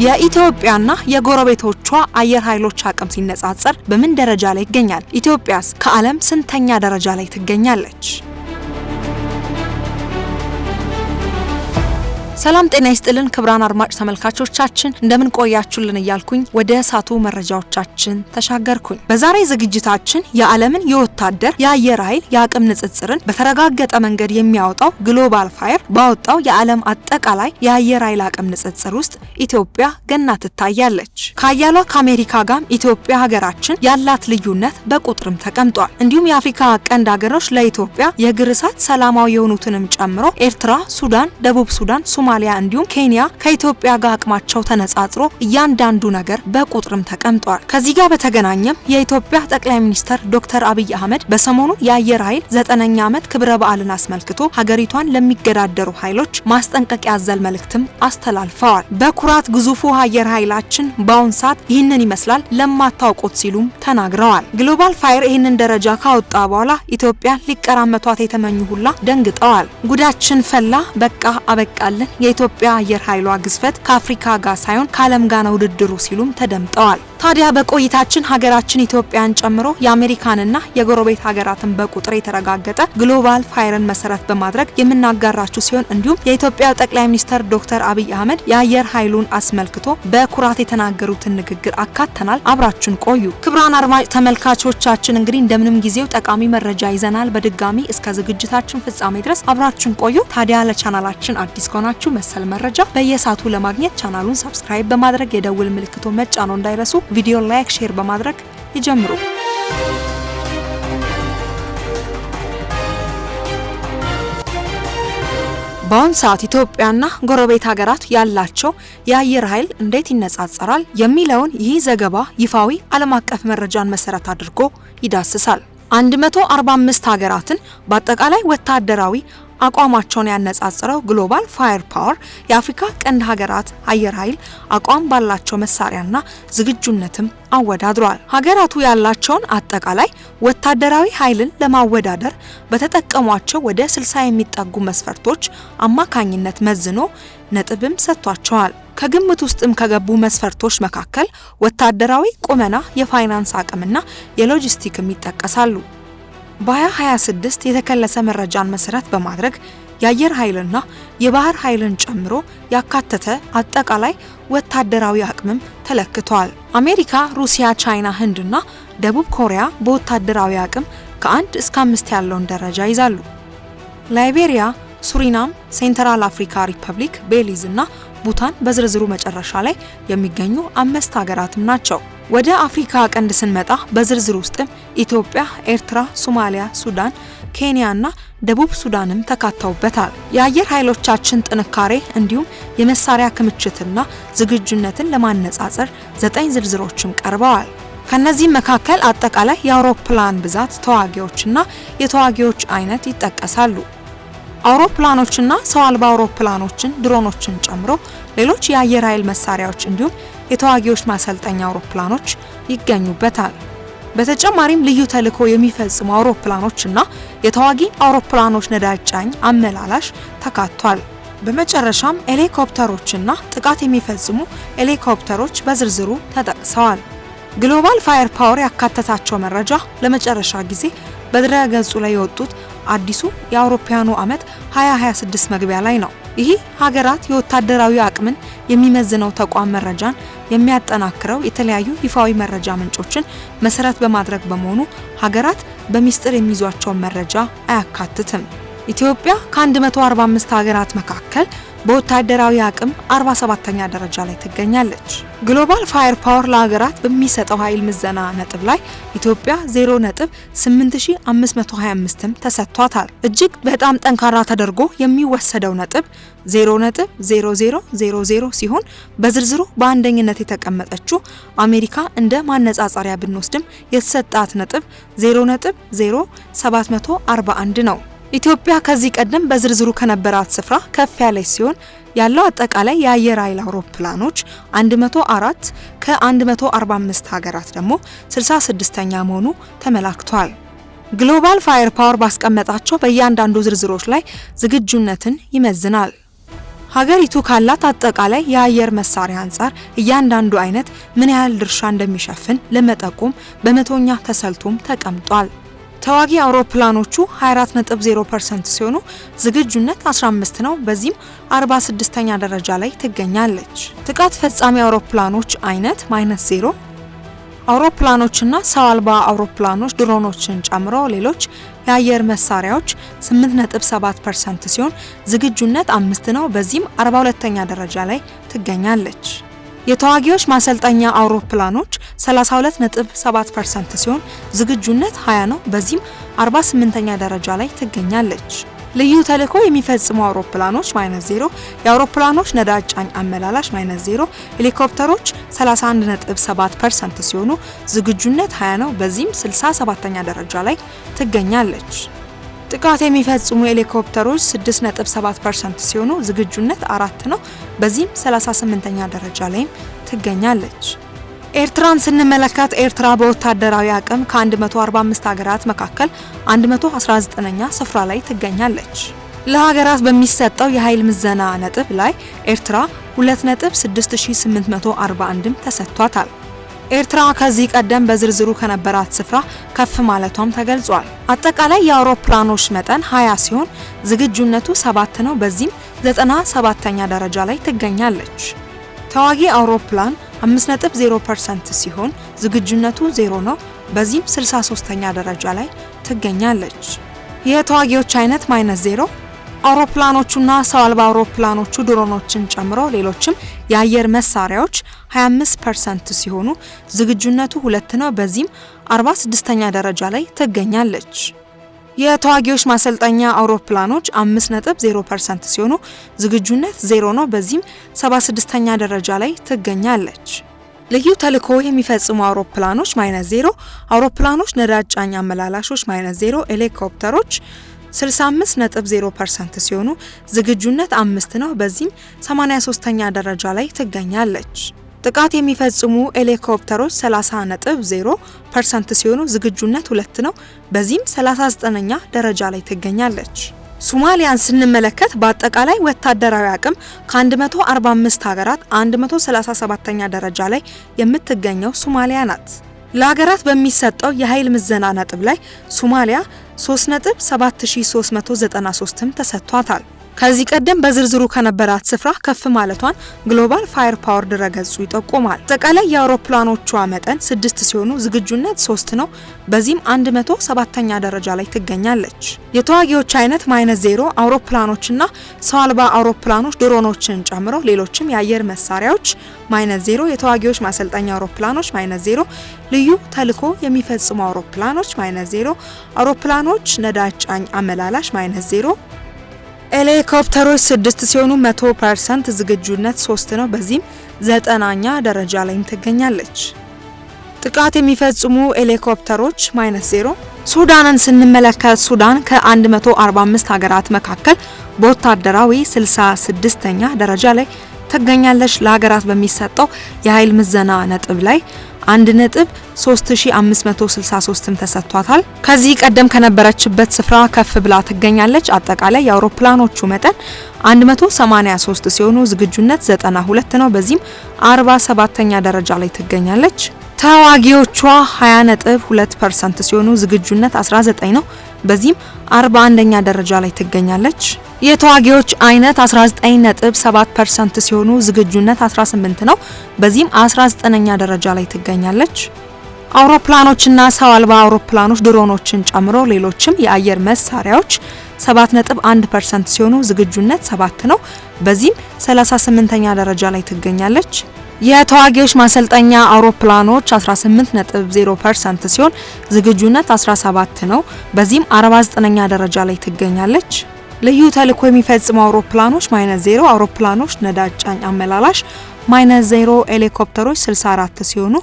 የኢትዮጵያና የጎረቤቶቿ አየር ኃይሎች አቅም ሲነጻጸር በምን ደረጃ ላይ ይገኛል? ኢትዮጵያስ ከዓለም ስንተኛ ደረጃ ላይ ትገኛለች? ሰላም ጤና ይስጥልን ክብራን አድማጭ ተመልካቾቻችን እንደምን ቆያችሁልን እያልኩኝ ወደ እሳቱ መረጃዎቻችን ተሻገርኩኝ። በዛሬ ዝግጅታችን የዓለምን የወታደር የአየር ኃይል የአቅም ንጽጽርን በተረጋገጠ መንገድ የሚያወጣው ግሎባል ፋየር ባወጣው የዓለም አጠቃላይ የአየር ኃይል አቅም ንጽጽር ውስጥ ኢትዮጵያ ገና ትታያለች። ከአያሏ ከአሜሪካ ጋር ኢትዮጵያ ሀገራችን ያላት ልዩነት በቁጥርም ተቀምጧል። እንዲሁም የአፍሪካ ቀንድ ሀገሮች ለኢትዮጵያ የእግር እሳት ሰላማዊ የሆኑትንም ጨምሮ ኤርትራ፣ ሱዳን፣ ደቡብ ሱዳን፣ ሶማሊያ እንዲሁም ኬንያ ከኢትዮጵያ ጋር አቅማቸው ተነጻጽሮ እያንዳንዱ ነገር በቁጥርም ተቀምጧል። ከዚህ ጋር በተገናኘም የኢትዮጵያ ጠቅላይ ሚኒስትር ዶክተር አብይ አህመድ በሰሞኑ የአየር ኃይል 9ኛ ዓመት ክብረ በዓልን አስመልክቶ ሀገሪቷን ለሚገዳደሩ ኃይሎች ማስጠንቀቂያ ያዘለ መልእክትም አስተላልፈዋል። በኩራት ግዙፉ አየር ኃይላችን በአሁን ሰዓት ይህንን ይመስላል ለማታውቁት ሲሉም ተናግረዋል። ግሎባል ፋየር ይህንን ደረጃ ካወጣ በኋላ ኢትዮጵያ ሊቀራመቷት የተመኙ ሁላ ደንግጠዋል። ጉዳችን ፈላ፣ በቃ አበቃልን፣ የኢትዮጵያ አየር ኃይሏ ግዝፈት ከአፍሪካ ጋር ሳይሆን ከዓለም ጋር ነው ውድድሩ ሲሉም ተደምጠዋል። ታዲያ በቆይታችን ሀገራችን ኢትዮጵያን ጨምሮ የአሜሪካንና የጎረቤት ሀገራትን በቁጥር የተረጋገጠ ግሎባል ፋየርን መሰረት በማድረግ የምናጋራችሁ ሲሆን እንዲሁም የኢትዮጵያ ጠቅላይ ሚኒስትር ዶክተር አብይ አህመድ የአየር ኃይሉን አስመልክቶ በኩራት የተናገሩትን ንግግር አካተናል። አብራችን ቆዩ። ክብራን አድማጭ ተመልካቾቻችን እንግዲህ እንደምንም ጊዜው ጠቃሚ መረጃ ይዘናል። በድጋሚ እስከ ዝግጅታችን ፍጻሜ ድረስ አብራችን ቆዩ። ታዲያ ለቻናላችን አዲስ ከሆናችሁ መሰል መረጃ በየሳቱ ለማግኘት ቻናሉን ሰብስክራይብ በማድረግ የደውል ምልክቱ መጫኖ እንዳይረሱ፣ ቪዲዮ ላይክ ሼር በማድረግ ይጀምሩ። በአሁን ሰዓት ኢትዮጵያና ጎረቤት ሀገራት ያላቸው የአየር ኃይል እንዴት ይነጻጸራል የሚለውን ይህ ዘገባ ይፋዊ ዓለም አቀፍ መረጃን መሰረት አድርጎ ይዳስሳል። 145 ሀገራትን በአጠቃላይ ወታደራዊ አቋማቸውን ያነጻጸረው ግሎባል ፋየር ፓወር የአፍሪካ ቀንድ ሀገራት አየር ኃይል አቋም ባላቸው መሳሪያና ዝግጁነትም አወዳድሯል። ሀገራቱ ያላቸውን አጠቃላይ ወታደራዊ ኃይልን ለማወዳደር በተጠቀሟቸው ወደ 60 የሚጠጉ መስፈርቶች አማካኝነት መዝኖ ነጥብም ሰጥቷቸዋል። ከግምት ውስጥም ከገቡ መስፈርቶች መካከል ወታደራዊ ቁመና፣ የፋይናንስ አቅምና የሎጂስቲክም ይጠቀሳሉ። በ2026 የተከለሰ መረጃን መሰረት በማድረግ የአየር ኃይልና የባህር ኃይልን ጨምሮ ያካተተ አጠቃላይ ወታደራዊ አቅምም ተለክቷል። አሜሪካ፣ ሩሲያ፣ ቻይና፣ ህንድና ደቡብ ኮሪያ በወታደራዊ አቅም ከ1 እስከ 5 ያለውን ደረጃ ይዛሉ። ላይቤሪያ፣ ሱሪናም፣ ሴንትራል አፍሪካ ሪፐብሊክ፣ ቤሊዝ እና ቡታን በዝርዝሩ መጨረሻ ላይ የሚገኙ 5 ሀገራትም ናቸው። ወደ አፍሪካ ቀንድ ስንመጣ በዝርዝር ውስጥም ኢትዮጵያ፣ ኤርትራ፣ ሶማሊያ፣ ሱዳን፣ ኬንያ እና ደቡብ ሱዳንም ተካተውበታል። የአየር ኃይሎቻችን ጥንካሬ እንዲሁም የመሳሪያ ክምችትና ዝግጁነትን ለማነጻጸር 9 ዝርዝሮችም ቀርበዋል። ከነዚህም መካከል አጠቃላይ የአውሮፕላን ብዛት፣ ተዋጊዎችና የተዋጊዎች አይነት ይጠቀሳሉ። አውሮፕላኖችና ሰው አልባ አውሮፕላኖችን፣ ድሮኖችን ጨምሮ ሌሎች የአየር ኃይል መሳሪያዎች እንዲሁም የተዋጊዎች ማሰልጠኛ አውሮፕላኖች ይገኙበታል። በተጨማሪም ልዩ ተልዕኮ የሚፈጽሙ አውሮፕላኖችና የተዋጊ አውሮፕላኖች ነዳጅ ጫኝ አመላላሽ ተካቷል። በመጨረሻም ሄሊኮፕተሮችና ጥቃት የሚፈጽሙ ሄሊኮፕተሮች በዝርዝሩ ተጠቅሰዋል። ግሎባል ፋየር ፓወር ያካተታቸው መረጃ ለመጨረሻ ጊዜ በድረ ገጹ ላይ የወጡት አዲሱ የአውሮፓውያኑ ዓመት 2026 መግቢያ ላይ ነው። ይህ ሀገራት የወታደራዊ አቅምን የሚመዝነው ተቋም መረጃን የሚያጠናክረው የተለያዩ ይፋዊ መረጃ ምንጮችን መሰረት በማድረግ በመሆኑ ሀገራት በሚስጥር የሚይዟቸውን መረጃ አያካትትም። ኢትዮጵያ ከ145 ሀገራት መካከል በወታደራዊ አቅም 47ኛ ደረጃ ላይ ትገኛለች። ግሎባል ፋየር ፓወር ለሀገራት በሚሰጠው ኃይል ምዘና ነጥብ ላይ ኢትዮጵያ 0.8525ም ተሰጥቷታል። እጅግ በጣም ጠንካራ ተደርጎ የሚወሰደው ነጥብ 0.0000 ሲሆን በዝርዝሩ በአንደኝነት የተቀመጠችው አሜሪካ እንደ ማነጻጸሪያ ብንወስድም የተሰጣት ነጥብ 0.0741 ነው። ኢትዮጵያ ከዚህ ቀደም በዝርዝሩ ከነበራት ስፍራ ከፍ ያለች ሲሆን ያለው አጠቃላይ የአየር ኃይል አውሮፕላኖች 104 ከ145 ሀገራት ደግሞ 66ኛ መሆኑ ተመላክቷል። ግሎባል ፋየር ፓወር ባስቀመጣቸው በእያንዳንዱ ዝርዝሮች ላይ ዝግጁነትን ይመዝናል። ሀገሪቱ ካላት አጠቃላይ የአየር መሳሪያ አንጻር እያንዳንዱ አይነት ምን ያህል ድርሻ እንደሚሸፍን ለመጠቆም በመቶኛ ተሰልቶም ተቀምጧል። ተዋጊ አውሮፕላኖቹ 24.0% ሲሆኑ ዝግጁነት 15 ነው። በዚህም 46ኛ ደረጃ ላይ ትገኛለች። ጥቃት ፈጻሚ አውሮፕላኖች አይነት -0 አውሮፕላኖችና ሰው አልባ አውሮፕላኖች ድሮኖችን ጨምሮ ሌሎች የአየር መሳሪያዎች 8.7% ሲሆን ዝግጁነት 5 ነው። በዚህም 42ኛ ደረጃ ላይ ትገኛለች። የተዋጊዎች ማሰልጠኛ አውሮፕላኖች 32.7% ሲሆን ዝግጁነት 20 ነው። በዚህም 48ኛ ደረጃ ላይ ትገኛለች። ልዩ ተልዕኮ የሚፈጽሙ አውሮፕላኖች -0 የአውሮፕላኖች ነዳጅ ጫኝ አመላላሽ -0 ሄሊኮፕተሮች 31.7% ሲሆኑ ዝግጁነት 20 ነው። በዚህም 67ኛ ደረጃ ላይ ትገኛለች። ጥቃት የሚፈጽሙ ሄሊኮፕተሮች 6.7% ሲሆኑ ዝግጁነት 4 ነው። በዚህም 38ኛ ደረጃ ላይ ትገኛለች። ኤርትራን ስንመለከት ኤርትራ በወታደራዊ አቅም ከ145 ሀገራት መካከል 119ኛ ስፍራ ላይ ትገኛለች። ለሀገራት በሚሰጠው የኃይል ምዘና ነጥብ ላይ ኤርትራ 2.6841 ተሰጥቷታል። ኤርትራ ከዚህ ቀደም በዝርዝሩ ከነበራት ስፍራ ከፍ ማለቷም ተገልጿል። አጠቃላይ የአውሮፕላኖች መጠን 20 ሲሆን ዝግጁነቱ 7 ነው። በዚህም 97ኛ ደረጃ ላይ ትገኛለች። ተዋጊ አውሮፕላን 5.0% ሲሆን ዝግጁነቱ 0 ነው። በዚህም 63ኛ ደረጃ ላይ ትገኛለች። የተዋጊዎች አይነት -0 አውሮፕላኖቹና ሰው አልባ አውሮፕላኖቹ ድሮኖችን ጨምሮ ሌሎችም የአየር መሳሪያዎች 25% ሲሆኑ ዝግጁነቱ 2 ነው። በዚህም 46ኛ ደረጃ ላይ ትገኛለች። የተዋጊዎች ማሰልጠኛ አውሮፕላኖች 5.0% ሲሆኑ ዝግጁነት 0 ነው። በዚህም 76ኛ ደረጃ ላይ ትገኛለች። ልዩ ተልዕኮ የሚፈጽሙ አውሮፕላኖች -0 አውሮፕላኖች ነዳጅ ጫኝ አመላላሾች -0 ሄሊኮፕተሮች 65.0% ሲሆኑ ዝግጁነት 5 ነው። በዚህም 83ኛ ደረጃ ላይ ትገኛለች። ጥቃት የሚፈጽሙ ሄሊኮፕተሮች 30.0% ሲሆኑ ዝግጁነት 2 ነው። በዚህም 39ኛ ደረጃ ላይ ትገኛለች። ሶማሊያን ስንመለከት በአጠቃላይ ወታደራዊ አቅም ከ145 ሀገራት 137ኛ ደረጃ ላይ የምትገኘው ሶማሊያ ናት። ለሀገራት በሚሰጠው የኃይል ምዘና ነጥብ ላይ ሶማሊያ 3.7393 ተሰጥቷታል። ከዚህ ቀደም በዝርዝሩ ከነበራት ስፍራ ከፍ ማለቷን ግሎባል ፋየር ፓወር ድረገጹ ይጠቁማል። አጠቃላይ የአውሮፕላኖቿ መጠን 6 ሲሆኑ ዝግጁነት 3 ነው። በዚህም 107ኛ ደረጃ ላይ ትገኛለች። የተዋጊዎች አይነት -0 አውሮፕላኖችና ሰው አልባ አውሮፕላኖች ድሮኖችን ጨምሮ ሌሎችም የአየር መሳሪያዎች -0 የተዋጊዎች ማሰልጠኛ አውሮፕላኖች -0 ልዩ ተልዕኮ የሚፈጽሙ አውሮፕላኖች -0 አውሮፕላኖች ነዳጅ ጫኝ አመላላሽ -0 ሄሊኮፕተሮች 6 ሲሆኑ 100% ዝግጁነት 3 ነው። በዚህም 90ኛ ደረጃ ላይ ትገኛለች። ጥቃት የሚፈጽሙ ሄሊኮፕተሮች -0 ሱዳንን ስንመለከት ሱዳን ከ145 ሀገራት መካከል በወታደራዊ 66ኛ ደረጃ ላይ ትገኛለች። ለሀገራት በሚሰጠው የኃይል ምዘና ነጥብ ላይ 1.3563 ተሰጥቷታል። ከዚህ ቀደም ከነበረችበት ስፍራ ከፍ ብላ ትገኛለች። አጠቃላይ የአውሮፕላኖቹ መጠን 183 ሲሆኑ ዝግጁነት 92 ነው። በዚህም 47ኛ ደረጃ ላይ ትገኛለች። ተዋጊዎቿ 20.2% ሲሆኑ ዝግጁነት 19 ነው። በዚህም 41ኛ ደረጃ ላይ ትገኛለች። የተዋጊዎች አይነት 19.7% ሲሆኑ ዝግጁነት 18 ነው። በዚህም 19ኛ ደረጃ ላይ ትገኛለች። አውሮፕላኖችና ሰው አልባ አውሮፕላኖች ድሮኖችን ጨምሮ ሌሎችም የአየር መሳሪያዎች 7.1% ሲሆኑ ዝግጁነት 7 ነው። በዚህም 38ኛ ደረጃ ላይ ትገኛለች። የተዋጊዎች ማሰልጠኛ አውሮፕላኖች 18.0% ሲሆን ዝግጁነት 17 ነው። በዚህም 49ኛ ደረጃ ላይ ትገኛለች። ልዩ ተልዕኮ የሚፈጽሙ አውሮፕላኖች -0 አውሮፕላኖች ነዳጅ ጫኝ አመላላሽ -0 ሄሊኮፕተሮች 64 ሲሆኑ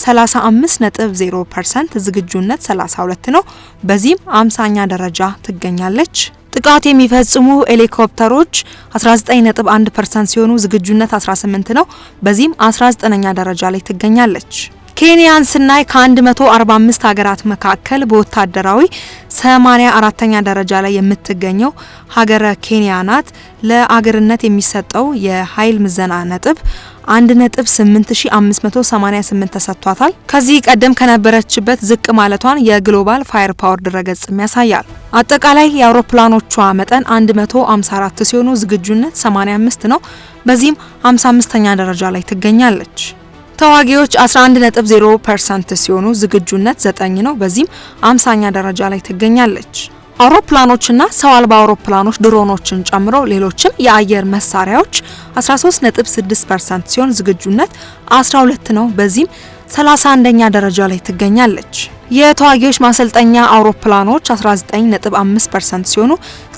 35.0% ዝግጁነት 32 ነው። በዚህም 50ኛ ደረጃ ትገኛለች። ጥቃት የሚፈጽሙ ሄሊኮፕተሮች 19.1% ሲሆኑ ዝግጁነት 18 ነው። በዚህም 19ኛ ደረጃ ላይ ትገኛለች። ኬንያን ስናይ ከ145 ሀገራት መካከል በወታደራዊ 84ኛ ደረጃ ላይ የምትገኘው ሀገረ ኬንያ ናት። ለአገርነት የሚሰጠው የኃይል ምዘና ነጥብ 1.8588 ተሰጥቷታል። ከዚህ ቀደም ከነበረችበት ዝቅ ማለቷን የግሎባል ፋየር ፓወር ድረገጽ ያሳያል። አጠቃላይ የአውሮፕላኖቿ መጠን 154 ሲሆኑ ዝግጁነት 85 ነው። በዚህም 55ኛ ደረጃ ላይ ትገኛለች። ተዋጊዎች 11.0% ሲሆኑ ዝግጁነት 9 ነው። በዚህም 50ኛ ደረጃ ላይ ትገኛለች። አውሮፕላኖችና ሰው አልባ አውሮፕላኖች ድሮኖችን ጨምሮ ሌሎችም የአየር መሳሪያዎች 13.6% ሲሆን ዝግጁነት 12 ነው። በዚህም 31ኛ ደረጃ ላይ ትገኛለች። የተዋጊዎች ማሰልጠኛ አውሮፕላኖች 19.5% ሲሆኑ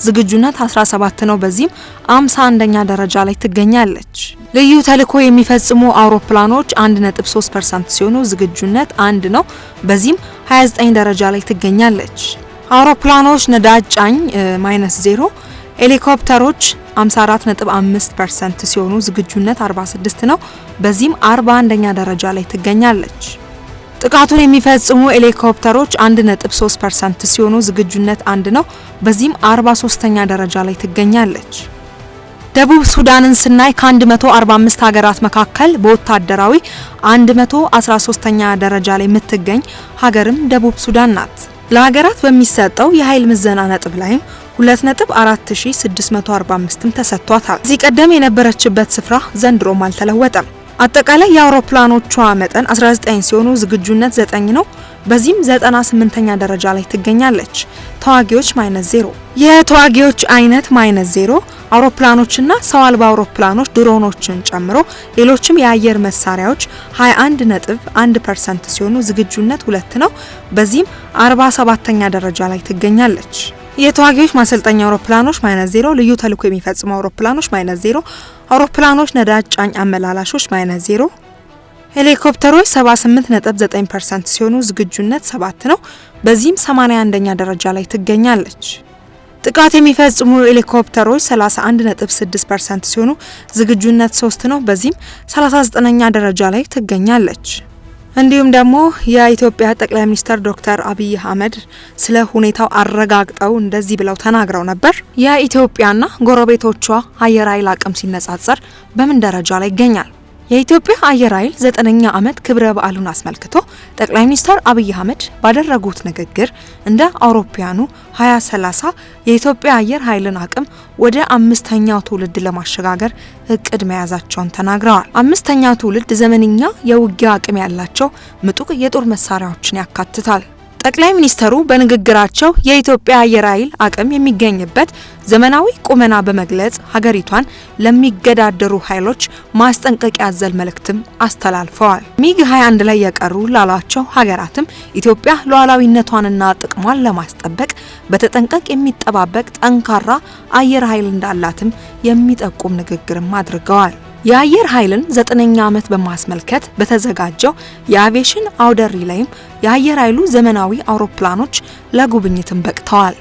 ዝግጁነት 17 ነው። በዚህም 51ኛ ደረጃ ላይ ትገኛለች። ልዩ ተልዕኮ የሚፈጽሙ አውሮፕላኖች 1.3% ሲሆኑ ዝግጁነት 1 ነው። በዚህም 29 ደረጃ ላይ ትገኛለች። አውሮፕላኖች ነዳጅ ጫኝ -0፣ ሄሊኮፕተሮች 54.5% ሲሆኑ ዝግጁነት 46 ነው። በዚህም 41ኛ ደረጃ ላይ ትገኛለች። ጥቃቱን የሚፈጽሙ ሄሊኮፕተሮች 1.3% ሲሆኑ ዝግጁነት 1 ነው። በዚህም 43ኛ ደረጃ ላይ ትገኛለች። ደቡብ ሱዳንን ስናይ ከ145 ሀገራት መካከል በወታደራዊ 113ኛ ደረጃ ላይ የምትገኝ ሀገርም ደቡብ ሱዳን ናት። ለሀገራት በሚሰጠው የኃይል ምዘና ነጥብ ላይም 2.4645 ተሰጥቷታል። እዚህ ቀደም የነበረችበት ስፍራ ዘንድሮም አልተለወጠም። አጠቃላይ የአውሮፕላኖቿ መጠን 19 ሲሆኑ ዝግጁነት 9 ነው። በዚህም 98ኛ ደረጃ ላይ ትገኛለች። ተዋጊዎች -0። የተዋጊዎች አይነት -0 አውሮፕላኖችና ሰው አልባ አውሮፕላኖች ድሮኖችን ጨምሮ ሌሎችም የአየር መሳሪያዎች 21.1% ሲሆኑ ዝግጁነት 2 ነው። በዚህም 47ኛ ደረጃ ላይ ትገኛለች። የተዋጊዎች ማሰልጠኛ አውሮፕላኖች -0፣ ልዩ ተልዕኮ የሚፈጽሙ አውሮፕላኖች -0፣ አውሮፕላኖች ነዳጅ ጫኝ አመላላሾች -0፣ ሄሊኮፕተሮች 78.9% ሲሆኑ ዝግጁነት 7 ነው። በዚህም 81ኛ ደረጃ ላይ ትገኛለች። ጥቃት የሚፈጽሙ ሄሊኮፕተሮች 31.6% ሲሆኑ ዝግጁነት 3 ነው። በዚህም 39ኛ ደረጃ ላይ ትገኛለች። እንዲሁም ደግሞ የኢትዮጵያ ጠቅላይ ሚኒስትር ዶክተር አብይ አህመድ ስለ ሁኔታው አረጋግጠው እንደዚህ ብለው ተናግረው ነበር። የኢትዮጵያና ጎረቤቶቿ አየር ኃይል አቅም ሲነጻጸር በምን ደረጃ ላይ ይገኛል? የኢትዮጵያ አየር ኃይል 9ኛ ዓመት ክብረ በዓሉን አስመልክቶ ጠቅላይ ሚኒስትር አብይ አህመድ ባደረጉት ንግግር እንደ አውሮፓውያኑ 2030 የኢትዮጵያ አየር ኃይልን አቅም ወደ 5ኛው ትውልድ ለማሸጋገር እቅድ መያዛቸውን ተናግረዋል። 5ኛው ትውልድ ዘመንኛ የውጊያ አቅም ያላቸው ምጡቅ የጦር መሳሪያዎችን ያካትታል። ጠቅላይ ሚኒስተሩ በንግግራቸው የኢትዮጵያ አየር ኃይል አቅም የሚገኝበት ዘመናዊ ቁመና በመግለጽ ሀገሪቷን ለሚገዳደሩ ኃይሎች ማስጠንቀቂያ ያዘለ መልእክትም አስተላልፈዋል። ሚግ 21 ላይ የቀሩ ላሏቸው ሀገራትም ኢትዮጵያ ሉዓላዊነቷንና ጥቅሟን ለማስጠበቅ በተጠንቀቅ የሚጠባበቅ ጠንካራ አየር ኃይል እንዳላትም የሚጠቁም ንግግርም አድርገዋል። የአየር ኃይልን 9ኛ ዓመት በማስመልከት በተዘጋጀው የአቪዬሽን አውደ ርዕይ ላይም የአየር ኃይሉ ዘመናዊ አውሮፕላኖች ለጉብኝትም በቅተዋል።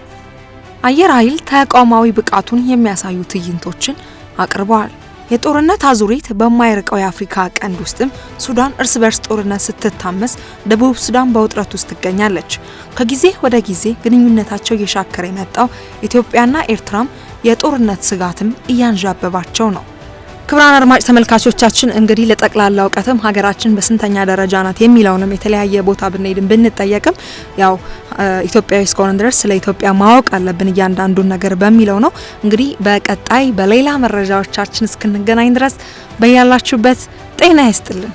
አየር ኃይል ተቋማዊ ብቃቱን የሚያሳዩ ትዕይንቶችን አቅርበዋል። የጦርነት አዙሪት በማይርቀው የአፍሪካ ቀንድ ውስጥም ሱዳን እርስ በርስ ጦርነት ስትታመስ፣ ደቡብ ሱዳን በውጥረት ውስጥ ትገኛለች። ከጊዜ ወደ ጊዜ ግንኙነታቸው እየሻከረ የመጣው ኢትዮጵያና ኤርትራም የጦርነት ስጋትም እያንዣበባቸው ነው። ክቡራን አድማጭ ተመልካቾቻችን እንግዲህ ለጠቅላላ እውቀትም ሀገራችን በስንተኛ ደረጃ ናት የሚለውንም የተለያየ ቦታ ብንሄድም ብንጠየቅም ያው ኢትዮጵያዊ እስከሆነ ድረስ ስለ ኢትዮጵያ ማወቅ አለብን እያንዳንዱን ነገር በሚለው ነው። እንግዲህ በቀጣይ በሌላ መረጃዎቻችን እስክንገናኝ ድረስ በያላችሁበት ጤና ይስጥልን።